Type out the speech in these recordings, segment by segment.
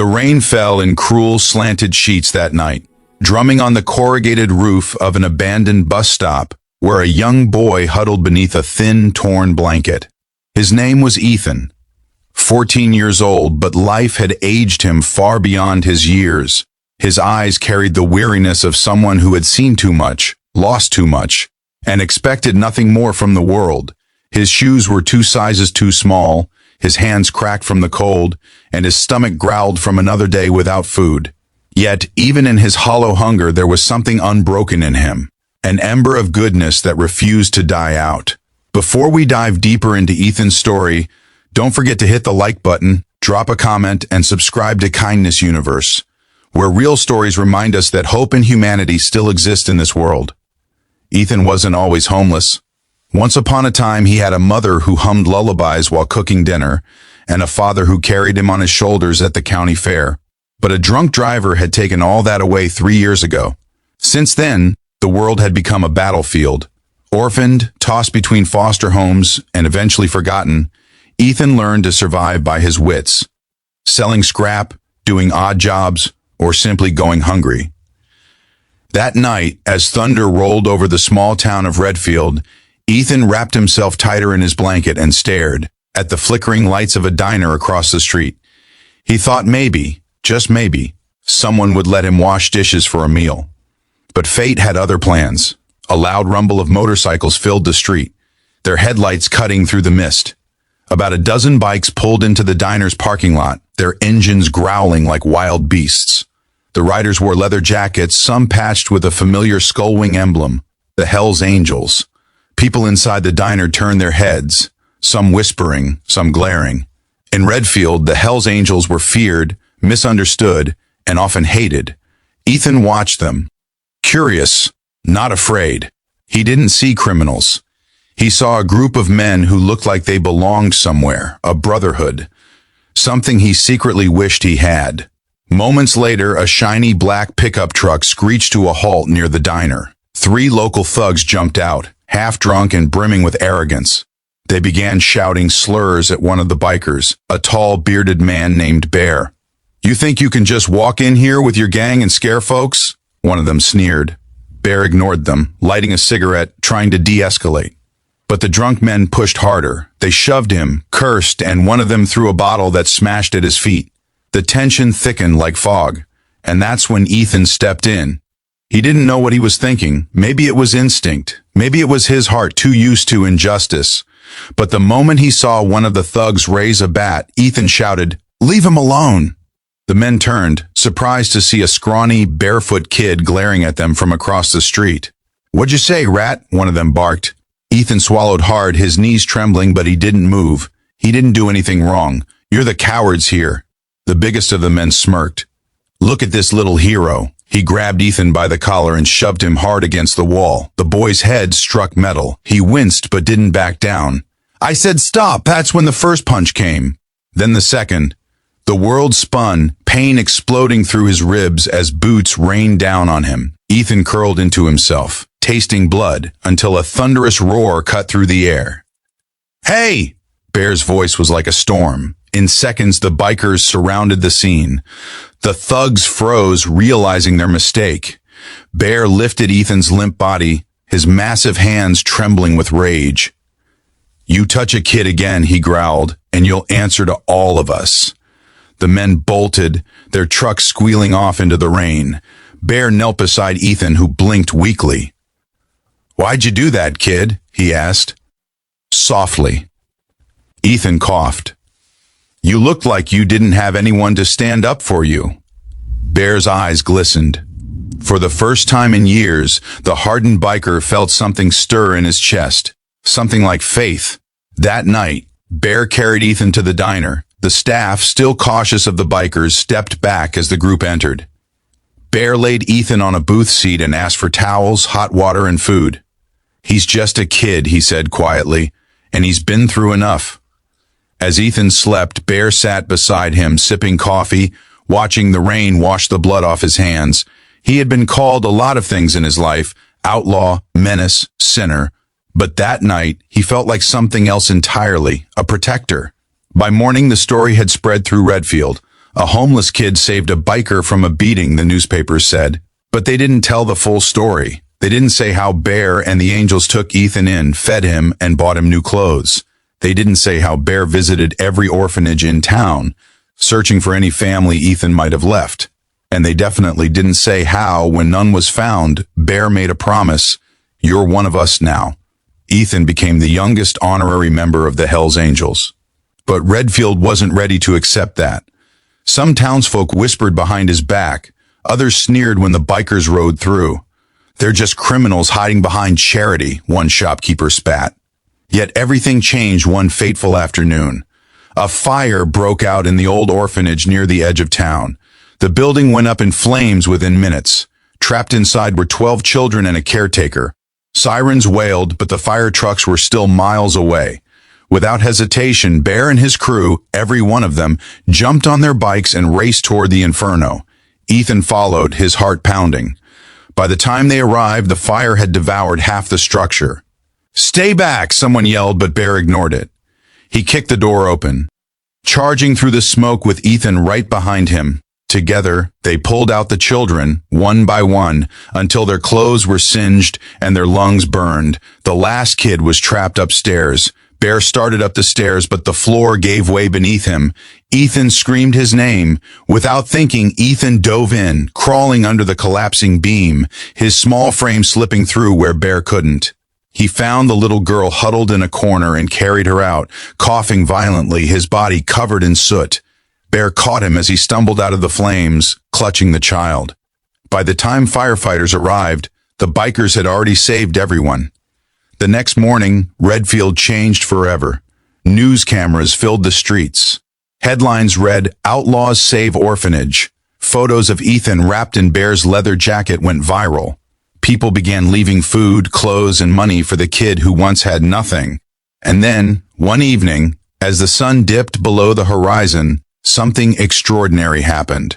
The rain fell in cruel slanted sheets that night, drumming on the corrugated roof of an abandoned bus stop where a young boy huddled beneath a thin, torn blanket. His name was Ethan, 14 years old, but life had aged him far beyond his years. His eyes carried the weariness of someone who had seen too much, lost too much, and expected nothing more from the world. His shoes were 2 sizes too small, his hands cracked from the cold, and his stomach growled from another day without food. Yet, even in his hollow hunger, there was something unbroken in him, an ember of goodness that refused to die out. Before we dive deeper into Ethan's story, don't forget to hit the like button, drop a comment, and subscribe to Kindness Universe, where real stories remind us that hope and humanity still exist in this world. Ethan wasn't always homeless. Once upon a time, he had a mother who hummed lullabies while cooking dinner, and a father who carried him on his shoulders at the county fair. But a drunk driver had taken all that away 3 years ago. Since then, the world had become a battlefield. Orphaned, tossed between foster homes, and eventually forgotten, Ethan learned to survive by his wits, selling scrap, doing odd jobs, or simply going hungry. That night, as thunder rolled over the small town of Redfield, Ethan wrapped himself tighter in his blanket and stared at the flickering lights of a diner across the street. He thought maybe, just maybe, someone would let him wash dishes for a meal. But fate had other plans. A loud rumble of motorcycles filled the street, their headlights cutting through the mist. About a dozen bikes pulled into the diner's parking lot, their engines growling like wild beasts. The riders wore leather jackets, some patched with a familiar skull-wing emblem, the Hells Angels. People inside the diner turned their heads, some whispering, some glaring. In Redfield, the Hells Angels were feared, misunderstood, and often hated. Ethan watched them, curious, not afraid. He didn't see criminals. He saw a group of men who looked like they belonged somewhere, a brotherhood, something he secretly wished he had. Moments later, a shiny black pickup truck screeched to a halt near the diner. 3 local thugs jumped out, half-drunk and brimming with arrogance. They began shouting slurs at one of the bikers, a tall, bearded man named Bear. "You think you can just walk in here with your gang and scare folks?" one of them sneered. Bear ignored them, lighting a cigarette, trying to de-escalate. But the drunk men pushed harder. They shoved him, cursed, and one of them threw a bottle that smashed at his feet. The tension thickened like fog, and that's when Ethan stepped in. He didn't know what he was thinking. Maybe it was instinct. Maybe it was his heart too used to injustice. But the moment he saw one of the thugs raise a bat, Ethan shouted, "Leave him alone!" The men turned, surprised to see a scrawny, barefoot kid glaring at them from across the street. "What'd you say, rat?" one of them barked. Ethan swallowed hard, his knees trembling, but he didn't move. He didn't do anything wrong. "You're the cowards here." The biggest of the men smirked. "Look at this little hero." He grabbed Ethan by the collar and shoved him hard against the wall. The boy's head struck metal. He winced but didn't back down. "I said stop!" That's when the first punch came. Then the second. The world spun, pain exploding through his ribs as boots rained down on him. Ethan curled into himself, tasting blood, until a thunderous roar cut through the air. "Hey!" Bear's voice was like a storm. In seconds, the bikers surrounded the scene. The thugs froze, realizing their mistake. Bear lifted Ethan's limp body, his massive hands trembling with rage. "You touch a kid again," he growled, "and you'll answer to all of us." The men bolted, their truck squealing off into the rain. Bear knelt beside Ethan, who blinked weakly. "Why'd you do that, kid?" he asked. Softly. Ethan coughed. "You looked like you didn't have anyone to stand up for you." Bear's eyes glistened. For the first time in years, the hardened biker felt something stir in his chest, something like faith. That night, Bear carried Ethan to the diner. The staff, still cautious of the bikers, stepped back as the group entered. Bear laid Ethan on a booth seat and asked for towels, hot water, and food. "He's just a kid," he said quietly, "and he's been through enough." As Ethan slept, Bear sat beside him, sipping coffee, watching the rain wash the blood off his hands. He had been called a lot of things in his life: outlaw, menace, sinner. But that night, he felt like something else entirely, a protector. By morning, the story had spread through Redfield. A homeless kid saved a biker from a beating, the newspapers said. But they didn't tell the full story. They didn't say how Bear and the angels took Ethan in, fed him, and bought him new clothes. They didn't say how Bear visited every orphanage in town, searching for any family Ethan might have left. And they definitely didn't say how, when none was found, Bear made a promise, "You're one of us now." Ethan became the youngest honorary member of the Hells Angels. But Redfield wasn't ready to accept that. Some townsfolk whispered behind his back. Others sneered when the bikers rode through. "They're just criminals hiding behind charity," one shopkeeper spat. Yet everything changed one fateful afternoon. A fire broke out in the old orphanage near the edge of town. The building went up in flames within minutes. Trapped inside were 12 children and a caretaker. Sirens wailed, but the fire trucks were still miles away. Without hesitation, Bear and his crew, every one of them, jumped on their bikes and raced toward the inferno. Ethan followed, his heart pounding. By the time they arrived, the fire had devoured half the structure. "Stay back!" someone yelled, but Bear ignored it. He kicked the door open, charging through the smoke with Ethan right behind him. Together, they pulled out the children, one by one, until their clothes were singed and their lungs burned. The last kid was trapped upstairs. Bear started up the stairs, but the floor gave way beneath him. Ethan screamed his name. Without thinking, Ethan dove in, crawling under the collapsing beam, his small frame slipping through where Bear couldn't. He found the little girl huddled in a corner and carried her out, coughing violently, his body covered in soot. Bear caught him as he stumbled out of the flames, clutching the child. By the time firefighters arrived, the bikers had already saved everyone. The next morning, Redfield changed forever. News cameras filled the streets. Headlines read, "Outlaws Save Orphanage." Photos of Ethan wrapped in Bear's leather jacket went viral. People began leaving food, clothes, and money for the kid who once had nothing. And then, one evening, as the sun dipped below the horizon, something extraordinary happened.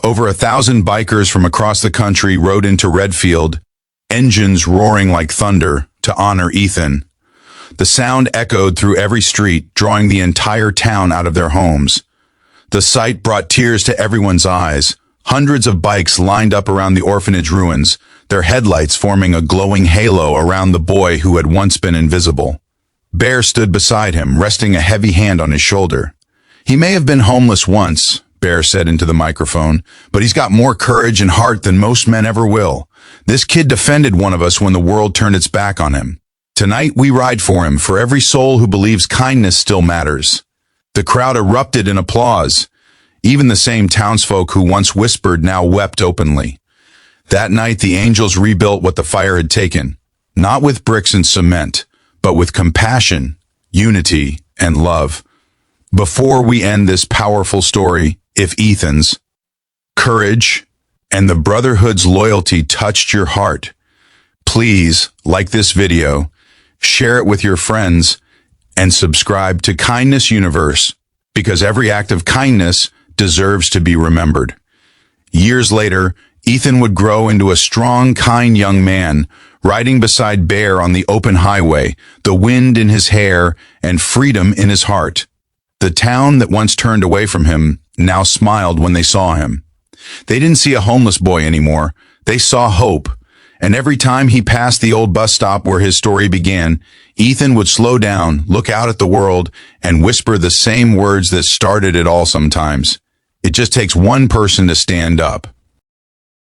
Over 1,000 bikers from across the country rode into Redfield, engines roaring like thunder, to honor Ethan. The sound echoed through every street, drawing the entire town out of their homes. The sight brought tears to everyone's eyes. Hundreds of bikes lined up around the orphanage ruins, their headlights forming a glowing halo around the boy who had once been invisible. Bear stood beside him, resting a heavy hand on his shoulder. "He may have been homeless once," Bear said into the microphone, "but he's got more courage and heart than most men ever will. This kid defended one of us when the world turned its back on him. Tonight we ride for him, for every soul who believes kindness still matters." The crowd erupted in applause. Even the same townsfolk who once whispered now wept openly. That night the angels rebuilt what the fire had taken, not with bricks and cement, but with compassion, unity, and love. Before we end this powerful story, if Ethan's courage and the Brotherhood's loyalty touched your heart, please like this video, share it with your friends, and subscribe to Kindness Universe, because every act of kindness deserves to be remembered. Years later, Ethan would grow into a strong, kind young man, riding beside Bear on the open highway, the wind in his hair and freedom in his heart. The town that once turned away from him now smiled when they saw him. They didn't see a homeless boy anymore. They saw hope. And every time he passed the old bus stop where his story began, Ethan would slow down, look out at the world, and whisper the same words that started it all sometimes. It just takes one person to stand up.